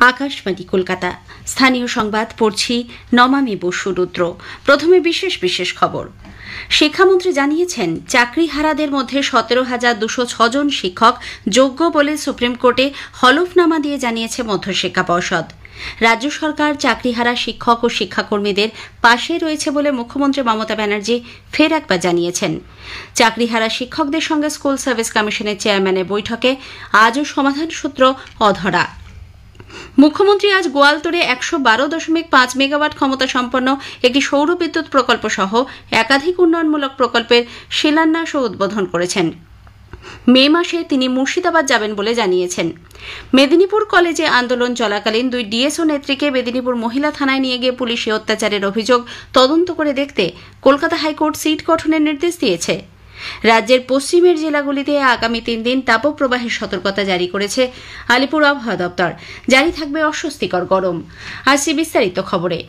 আকাশবাণী কলকাতা। স্থানীয় সংবাদ পড়ছি নমামি বসু রুদ্র। প্রথমে বিশেষ খবর। শিক্ষামন্ত্রী জানিয়েছেন, চাকরিহারাদের মধ্যে 17,206 জন শিক্ষক যোগ্য বলে সুপ্রিম কোর্টে হলফনামা দিয়ে জানিয়েছে মধ্যশিক্ষা পর্ষদ। রাজ্য সরকার চাকরিহারা শিক্ষক ও শিক্ষাকর্মীদের পাশে রয়েছে বলে মুখ্যমন্ত্রী মমতা ব্যানার্জি ফের একবার জানিয়েছেন। চাকরিহারা শিক্ষকদের সঙ্গে স্কুল সার্ভিস কমিশনের চেয়ারম্যানের বৈঠকে আজও সমাধান সূত্র অধরা। মুখ্যমন্ত্রী আজ গোয়ালতোড়ে 112.5 মেগাওয়াট ক্ষমতা সম্পন্ন একটি সৌর বিদ্যুৎ প্রকল্প সহ একাধিক উন্নয়নমূলক প্রকল্পের শিলান্যাস ও উদ্বোধন করেছেন। মে মাসে তিনি মুর্শিদাবাদ যাবেন বলে জানিয়েছেন। মেদিনীপুর কলেজে আন্দোলন চলাকালীন 2 ডিএসও নেত্রীকে মেদিনীপুর মহিলা থানায় নিয়ে গিয়ে পুলিশি অত্যাচারের অভিযোগ তদন্ত করে দেখতে কলকাতা হাইকোর্ট সিট গঠনের নির্দেশ দিয়েছে। রাজ্যের পশ্চিমের জেলাগুলিতে আগামী 3 দিন তাপপ্রবাহের সতর্কতা জারি করেছে আলিপুর আবহাওয়া দপ্তর। জারি থাকবে অস্বস্তিকর গরম। আসছি বিস্তারিত খবরে।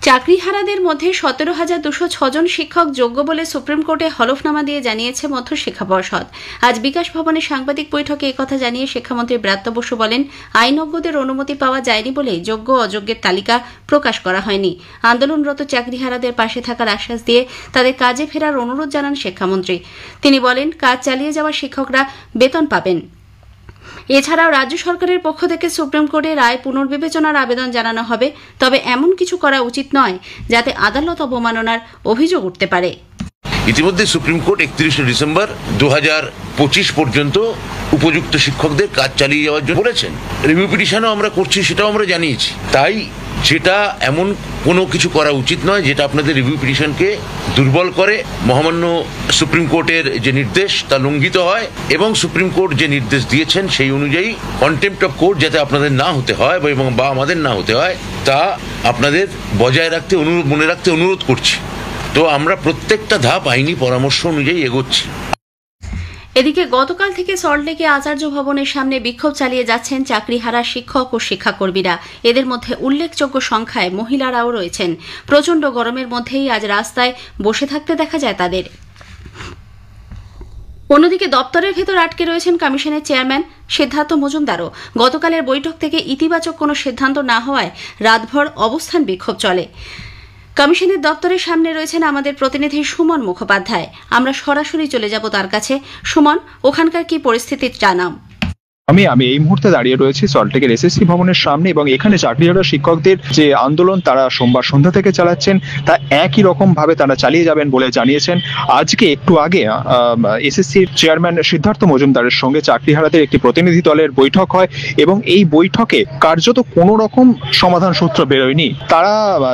চাকরিহারাদের মধ্যে 17,206 জন শিক্ষক যোগ্য বলে সুপ্রিম কোর্টে হলফনামা দিয়ে জানিয়েছে মধ্যশিক্ষা পর্ষদ। আজ বিকাশ ভবনে সাংবাদিক বৈঠকে একথা জানিয়ে শিক্ষামন্ত্রী ব্রাত্য বসু বলেন, আইনজ্ঞদের অনুমতি পাওয়া যায়নি বলেই যোগ্য অযোগ্যের তালিকা প্রকাশ করা হয়নি। আন্দোলনরত চাকরিহারাদের পাশে থাকার আশ্বাস দিয়ে তাদের কাজে ফেরার অনুরোধ জানান শিক্ষামন্ত্রী। তিনি বলেন, কাজ চালিয়ে যাওয়া শিক্ষকরা বেতন পাবেন। এছাড়াও রাজ্য সরকারের পক্ষ থেকে সুপ্রিম কোর্টে রায় পুনর্বিবেচনার আবেদন জানানো হবে। তবে এমন কিছু করা উচিত নয় যাতে আদালত অবমাননার অভিযোগ উঠতে পারে। ইতিমধ্যে সুপ্রিম কোর্ট 31 ডিসেম্বর 2025 পর্যন্ত উপযুক্ত শিক্ষকদের কাজ চালিয়ে যাওয়ার জন্য বলেছেন। রিভিউ পিটিশনও আমরা করছি, সেটাও আমরা জানিয়েছি। তাই যেটা এমন কোনো কিছু করা উচিত নয় যেটা আপনাদের রিভিউ পিটিশনকে দুর্বল করে, মহামান্য সুপ্রিম কোর্টের যে নির্দেশ তা লঙ্ঘিত হয় এবং সুপ্রিম কোর্ট যে নির্দেশ দিয়েছেন সেই অনুযায়ী কন্টেম্প্ট অফ কোর্ট যাতে আপনাদের না হতে হয় বা আমাদের না হতে হয় তা আপনাদের বজায় রাখতে মনে রাখতে অনুরোধ করছি। তো আমরা প্রত্যেকটা ধাপ আইনি পরামর্শ অনুযায়ী এগোচ্ছি। এদিকে গতকাল থেকে সল্টলেকে আচার্য ভবনের সামনে বিক্ষোভ চালিয়ে যাচ্ছেন চাকরিহারা শিক্ষক ও শিক্ষাকর্মীরা। এদের মধ্যে উল্লেখযোগ্য সংখ্যায় মহিলারাও রয়েছেন। প্রচণ্ড গরমের মধ্যেই আজ রাস্তায় বসে থাকতে দেখা যায় তাদের। অন্যদিকে দপ্তরের ভেতর আটকে রয়েছেন কমিশনের চেয়ারম্যান সিদ্ধার্থ মজুমদারও। গতকালের বৈঠক থেকে ইতিবাচক কোনো সিদ্ধান্ত না হওয়ায় রাতভর অবস্থান বিক্ষোভ চলে। কমিশনের দপ্তরের সামনে রয়েছেন আমাদের প্রতিনিধি সুমন মুখোপাধ্যায়। আমরা সরাসরি চলে যাব তার কাছে। সুমন, ওখানকার কি পরিস্থিতি জানাও। আমি এই মুহূর্তে দাঁড়িয়ে রয়েছি সল্টলেকের এসএসসি ভবনের সামনে এবং এখানে চাকরিহারা শিক্ষকদের যে আন্দোলন তারা সোমবার সন্ধ্যা থেকে চালাচ্ছেন তা একই রকম ভাবে তারা চালিয়ে যাবেন বলে জানিয়েছেন। আজকে একটু আগে এসএসসির চেয়ারম্যান সিদ্ধার্থ মজুমদারের সঙ্গে চাকরিহারাদের একটি প্রতিনিধি দলের বৈঠক হয় এবং এই বৈঠকে কার্যত কোনো রকম সমাধান সূত্র বেরোয়নি। তারা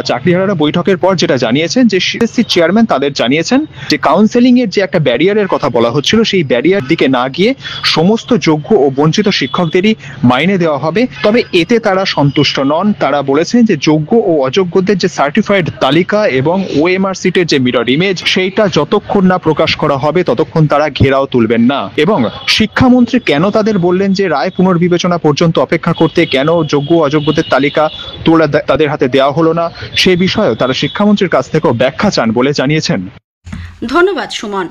চাকরিহারারা বৈঠকের পর যেটা জানিয়েছেন যে এসএসসির চেয়ারম্যান তাদের জানিয়েছেন যে কাউন্সেলিং এর যে একটা ব্যারিয়ারের কথা বলা হচ্ছিল সেই ব্যারিয়ার দিকে না গিয়ে সমস্ত যোগ্য ও বঞ্চিত শিক্ষকদেরই মাইনে দেওয়া হবে। তবে এতে তারা সন্তুষ্ট নন। তারা বলেছেন যে যোগ্য ও অযোগ্যদের যে সার্টিফাইড তালিকা এবং ওএমআর সিটের যে মিরর ইমেজ সেইটা যতক্ষণ না প্রকাশ করা হবে ততক্ষণ তারা ঘেরাও তুলবেন না। এবং শিক্ষামন্ত্রী কেন তাদের বললেন যে রায় পুনর্বিবেচনা পর্যন্ত অপেক্ষা করতে, কেন যোগ্য অযোগ্যদের তালিকা তোলা তাদের হাতে দেওয়া হলো না সে বিষয়েও তারা শিক্ষামন্ত্রীর কাছ থেকেও ব্যাখ্যা চান বলে জানিয়েছেন। ধন্যবাদ সুমন।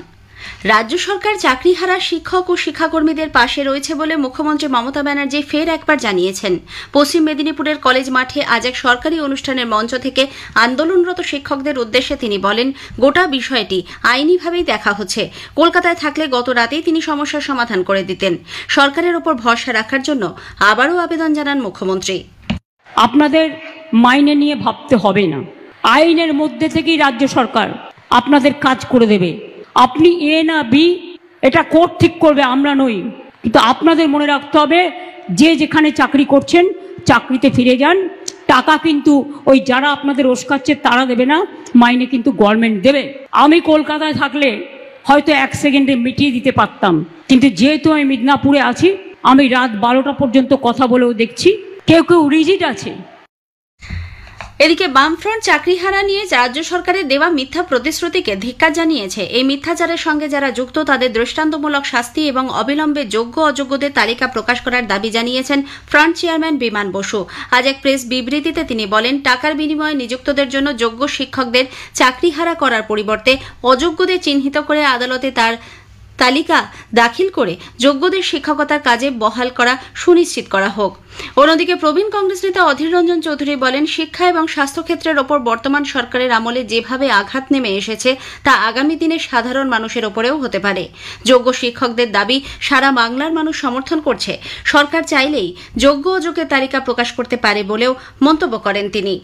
রাজ্য সরকার চাকরিহারা শিক্ষক ও শিক্ষাকর্মীদের পাশে রয়েছে বলে মুখ্যমন্ত্রী মমতা ব্যানার্জি ফের একবার জানিয়েছেন। পশ্চিম মেদিনীপুরের কলেজ মাঠে আজ এক সরকারি অনুষ্ঠানের মঞ্চ থেকে আন্দোলনরত শিক্ষকদের উদ্দেশ্যে তিনি বলেন, গোটা বিষয়টি আইনিভাবেই দেখা হচ্ছে। কলকাতায় থাকলে গত রাতেই তিনি সমস্যার সমাধান করে দিতেন। সরকারের ওপর ভরসা রাখার জন্য আবারও আবেদন জানান মুখ্যমন্ত্রী। আপনাদের মাইনে নিয়ে ভাবতে হবে না, আইনের মধ্যে থেকেই রাজ্য সরকার আপনাদের কাজ করে দেবে। আপনি এ না বি এটা কোর্ট ঠিক করবে, আমরা নই। কিন্তু আপনাদের মনে রাখতে হবে যে যেখানে চাকরি করছেন চাকরিতে ফিরে যান। টাকা কিন্তু ওই যারা আপনাদের ওস্কাচ্ছে তারা দেবে না, মাইনে কিন্তু গভর্নমেন্ট দেবে। আমি কলকাতায় থাকলে হয়তো 1 সেকেন্ডে মিটিয়ে দিতে পারতাম, কিন্তু যেহেতু আমি মিদনাপুরে আছি আমি রাত 12টা পর্যন্ত কথা বলেও দেখছি কেউ রিজিড আছে। এদিকে বামফ্রন্ট চাকরিহারা নিয়ে রাজ্য সরকারের দেওয়া মিথ্যা প্রতিশ্রুতিকে ধিক্কার জানিয়েছে। এই মিথ্যাচারের সঙ্গে যারা যুক্ত তাদের দৃষ্টান্তমূলক শাস্তি এবং অবিলম্বে যোগ্য অযোগ্যদের তালিকা প্রকাশ করার দাবি জানিয়েছেন ফ্রন্ট চেয়ারম্যান বিমান বসু। আজ এক প্রেস বিবৃতিতে তিনি বলেন, টাকার বিনিময়ে নিযুক্তদের জন্য যোগ্য শিক্ষকদের চাকরিহারা করার পরিবর্তে অযোগ্যদের চিহ্নিত করে আদালতে তালিকা দাখিল করে যোগ্যদের শিক্ষকতার কাজে বহাল করা সুনিশ্চিত করা হোক। অন্যদিকে প্রবীণ কংগ্রেস নেতা অধীর রঞ্জন চৌধুরী বলেন, শিক্ষা এবং স্বাস্থ্যক্ষেত্রের ওপর বর্তমান সরকারের আমলে যেভাবে আঘাত নেমে এসেছে তা আগামী দিনে সাধারণ মানুষের ওপরেও হতে পারে। যোগ্য শিক্ষকদের দাবি সারা বাংলার মানুষ সমর্থন করছে। সরকার চাইলেই যোগ্য অযোগ্যের তালিকা প্রকাশ করতে পারে বলেও মন্তব্য করেন তিনি।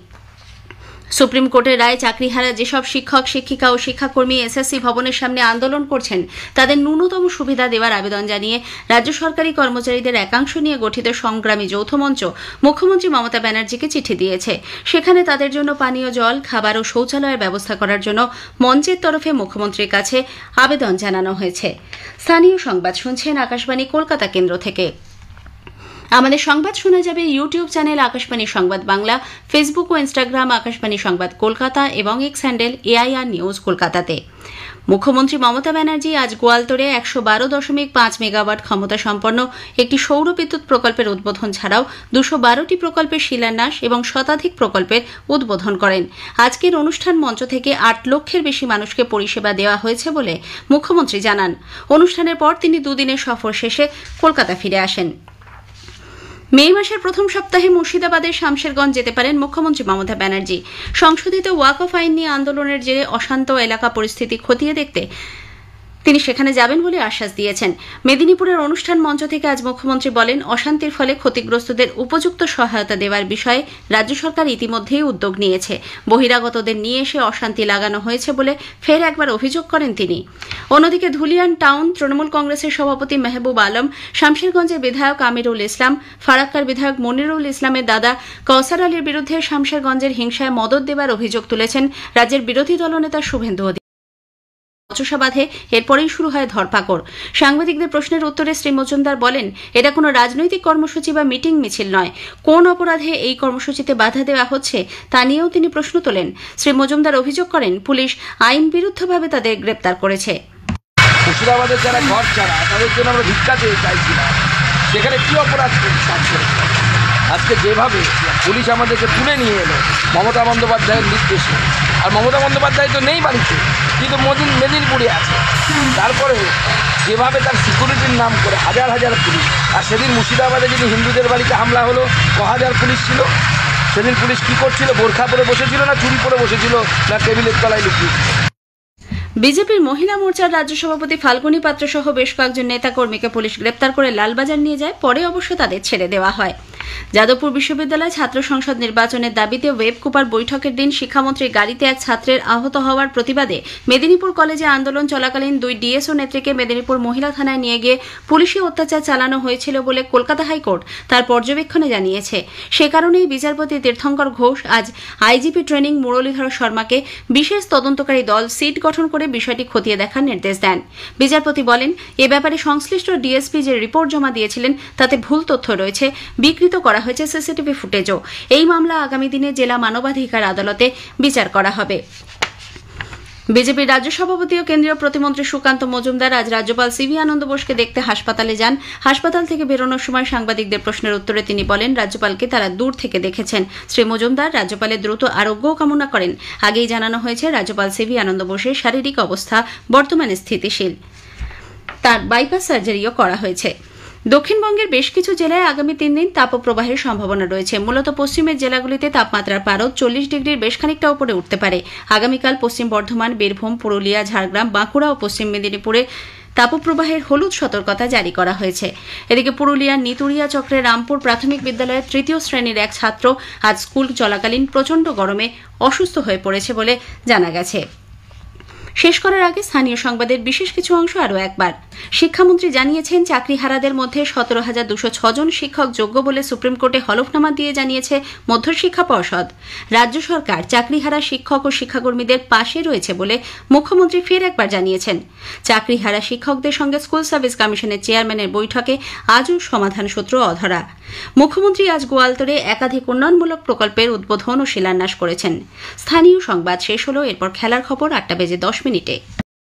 সুপ্রিম কোর্টের রায়ে চাকরিহারা যেসব শিক্ষক, শিক্ষিকা ও শিক্ষাকর্মী এসএসসি ভবনের সামনে আন্দোলন করছেন তাদের ন্যূনতম সুবিধা দেওয়ার আবেদন জানিয়ে রাজ্য সরকারি কর্মচারীদের একাংশ নিয়ে গঠিত সংগ্রামী যৌথ মঞ্চ মুখ্যমন্ত্রী মমতা ব্যানার্জিকে চিঠি দিয়েছে। সেখানে তাদের জন্য পানীয় জল, খাবার ও শৌচালয়ের ব্যবস্থা করার জন্য মঞ্চের তরফে মুখ্যমন্ত্রীর কাছে আবেদন জানানো হয়েছে। স্থানীয় সংবাদ শুনছেন আকাশবাণী কলকাতা কেন্দ্র থেকে। আমাদের সংবাদ শোনা যাবে ইউটিউব চ্যানেল আকাশবাণী সংবাদ বাংলা, ফেসবুক ও ইনস্টাগ্রাম আকাশবাণী সংবাদ কলকাতা এবং এক্স হ্যান্ডেল AIR নিউজ কলকাতাতে। মুখ্যমন্ত্রী মমতা ব্যানার্জি আজ গোয়ালতোড়ে 112.5 মেগাওয়াট ক্ষমতা সম্পন্ন একটি সৌর বিদ্যুৎ প্রকল্পের উদ্বোধন ছাড়াও 212টি প্রকল্পের শিলান্যাস এবং শতাধিক প্রকল্পের উদ্বোধন করেন। আজকের অনুষ্ঠান মঞ্চ থেকে 8 লক্ষের বেশি মানুষকে পরিষেবা দেওয়া হয়েছে বলে মুখ্যমন্ত্রী জানান। অনুষ্ঠানের পর তিনি দুদিনের সফর শেষে কলকাতা ফিরে আসেন। মে মাসের প্রথম সপ্তাহে মুর্শিদাবাদের শামশেরগঞ্জ যেতে পারেন মুখ্যমন্ত্রী মমতা ব্যানার্জি। সংশোধিত ওয়াকফ আইন নিয়ে আন্দোলনের জেরে অশান্ত এলাকা পরিস্থিতি খতিয়ে দেখতে তিনি সেখানে যাবেন বলে আশ্বাস দিয়েছেন। মেদিনীপুরের অনুষ্ঠান মঞ্চ থেকে আজ মুখ্যমন্ত্রী বলেন, অশান্তির ফলে ক্ষতিগ্রস্তদের উপযুক্ত সহায়তা দেওয়ার বিষয়ে রাজ্য সরকার ইতিমধ্যেই উদ্যোগ নিয়েছে। বহিরাগতদের নিয়ে এসে অশান্তি লাগানো হয়েছে বলে ফের একবার অভিযোগ করেন তিনি। অন্যদিকে ধুলিয়ান টাউন তৃণমূল কংগ্রেসের সভাপতি মেহবুব আলম, শামশেরগঞ্জের বিধায়ক আমিরুল ইসলাম, ফারাক্কার বিধায়ক মনিরুল ইসলামের দাদা কৌসার আলীর বিরুদ্ধে শামশেরগঞ্জের হিংসায় মদত দেবার অভিযোগ তুলেছেন রাজ্যের বিরোধী দলনেতা শুভেন্দু অধিকারী। বচসা বাঁধে, এরপরেই শুরু হয় ধরপাকড়। সাংবাদিকদের প্রশ্নের উত্তরে শ্রী মজুমদার বলেন, এটা কোনো রাজনৈতিক কর্মসূচি বা মিটিং মিছিল নয়। কোন অপরাধে এই কর্মসূচিতে বাধা দেওয়া হচ্ছে তা নিয়েও তিনি প্রশ্ন তোলেন। শ্রী মজুমদার অভিযোগ করেন, পুলিশ আইন বিরুদ্ধভাবে তাদের গ্রেপ্তার করেছে। মুর্শিদাবাদের যারা ঘর ছাড়া তাদের জন্য আমরা ভিক্ষা চেয়ে চাইছিলাম, সেখানে কি অপরাধ করেছে? আজকে যেভাবে পুলিশ আমাদেরকে তুলে নিয়ে এলো মমতা বন্দ্যোপাধ্যায়ের নির্দেশে, আর মমতা বন্দ্যোপাধ্যায় তো নেই বাড়িতে, কিন্তু মেদিনীপুরে আছে, তারপরে যেভাবে তার সিকিউরিটির নাম করে হাজার হাজার পুলিশ। আর সেদিন মুর্শিদাবাদে যদি হিন্দুদের বাড়িতে হামলা হলো, 1000 পুলিশ ছিল। সেদিন পুলিশ কি করছিল? বোরখা পরে বসেছিল না চুরি পরে বসেছিল না টেবিলের তলায় লুকিয়েছিল? বিজেপির মহিলা মোর্চার রাজ্য সভাপতি ফাল্গুনী পাত্র সহ বেশ কয়েকজন নেতাকর্মীকে পুলিশ গ্রেপ্তার করে লালবাজার নিয়ে যায়, পরে অবশ্য তাদের ছেড়ে দেওয়া হয়। যাদবপুর বিশ্ববিদ্যালয় ছাত্র সংসদ নির্বাচনের দাবিতে ওয়েবকুপার বৈঠকের দিন শিক্ষামন্ত্রীর গাড়িতে এক ছাত্রের আহত হওয়ার প্রতিবাদে মেদিনীপুর কলেজে আন্দোলন চলাকালীন 2 ডিএসও নেত্রীকে মেদিনীপুর মহিলা থানায় নিয়ে গিয়ে পুলিশি অত্যাচার চালানো হয়েছিল বলে কলকাতা হাইকোর্ট তার পর্যবেক্ষণে জানিয়েছে। সে কারণেই বিচারপতি তীর্থঙ্কর ঘোষ আজ আইজিপি ট্রেনিং মুরলীধর শর্মাকে বিশেষ তদন্তকারী দল সিট গঠন করে বিষয়টি খতিয়ে দেখার নির্দেশ দেন। বিচারপতি বলেন, এ ব্যাপারে সংশ্লিষ্ট ডিএসপি যে রিপোর্ট জমা দিয়েছিলেন তাতে ভুল তথ্য রয়েছে, বিকৃত করা হয়েছে সিসিটিভি ফুটেজও। এই মামলা আগামী দিনে জেলা মানবাধিকার আদালতে বিচার করা হবে। বিজেপির রাজ্য সভাপতি ও কেন্দ্রীয় প্রতিমন্ত্রী সুকান্ত মজুমদার আজ রাজ্যপাল সিভি আনন্দ বোসকে দেখতে হাসপাতালে যান। হাসপাতাল থেকে বেরোনোর সময় সাংবাদিকদের প্রশ্নের উত্তরে তিনি বলেন, রাজ্যপালকে তারা দূর থেকে দেখেছেন। শ্রী মজুমদার রাজ্যপালের দ্রুত আরোগ্য কামনা করেন। আগেই জানানো হয়েছে, রাজ্যপাল সিভি আনন্দ বোসের শারীরিক অবস্থা বর্তমানে স্থিতিশীল, তার বাইপাস সার্জারিও করা হয়েছে। দক্ষিণবঙ্গের বেশ কিছু জেলায় আগামী 3 দিন তাপপ্রবাহের সম্ভাবনা রয়েছে। মূলত পশ্চিমের জেলাগুলিতে তাপমাত্রার পারদ 40 ডিগ্রির বেশ খানিকটা উপরে উঠতে পারে। আগামীকাল পশ্চিম বর্ধমান, বীরভূম, পুরুলিয়া, ঝাড়গ্রাম, বাঁকুড়া ও পশ্চিম মেদিনীপুরে তাপপ্রবাহের হলুদ সতর্কতা জারি করা হয়েছে। এদিকে পুরুলিয়ার নিতুড়িয়া চক্রের রামপুর প্রাথমিক বিদ্যালয়ের 3য় শ্রেণীর এক ছাত্র আজ স্কুল চলাকালীন প্রচণ্ড গরমে অসুস্থ হয়ে পড়েছে বলে জানা গেছে। শেষ করার আগে স্থানীয় সংবাদের বিশেষ কিছু অংশ আরও একবার। শিক্ষামন্ত্রী জানিয়েছেন, চাকরিহারাদের মধ্যে 17,206 জন শিক্ষক যোগ্য বলে সুপ্রিম কোর্টে হলফনামা দিয়ে জানিয়েছে মধ্যশিক্ষা পর্ষদ। রাজ্য সরকার চাকরিহারা শিক্ষক ও শিক্ষাকর্মীদের পাশে রয়েছে বলে মুখ্যমন্ত্রী ফের একবার জানিয়েছেন। চাকরিহারা শিক্ষকদের সঙ্গে স্কুল সার্ভিস কমিশনের চেয়ারম্যানের বৈঠকে আজও সমাধান সূত্র অধরা। মুখ্যমন্ত্রী আজ গোয়ালতোড়ে একাধিক উন্নয়নমূলক প্রকল্পের উদ্বোধন ও শিলান্যাস করেছেন। স্থানীয় সংবাদ শেষ হল, এরপর খেলার খবর 8টা বেজে 10 মিনিটে।